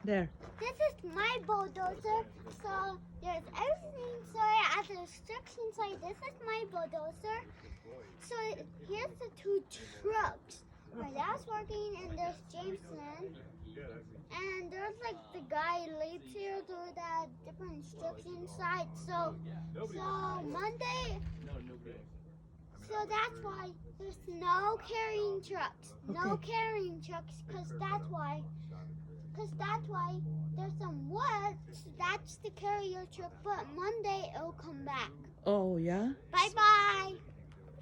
There. This is my bulldozer. So there's everything. So I add the instructions like this is my bulldozer. So here's the two trucks. My dad's working and there's Jameson. And there's like the guy leads here to that different instruction side. So Monday. So that's why there's no carrying trucks. No carrying trucks because that's why there's some wood. So that's to carry your truck. But Monday it'll come back. Oh, yeah? Bye-bye.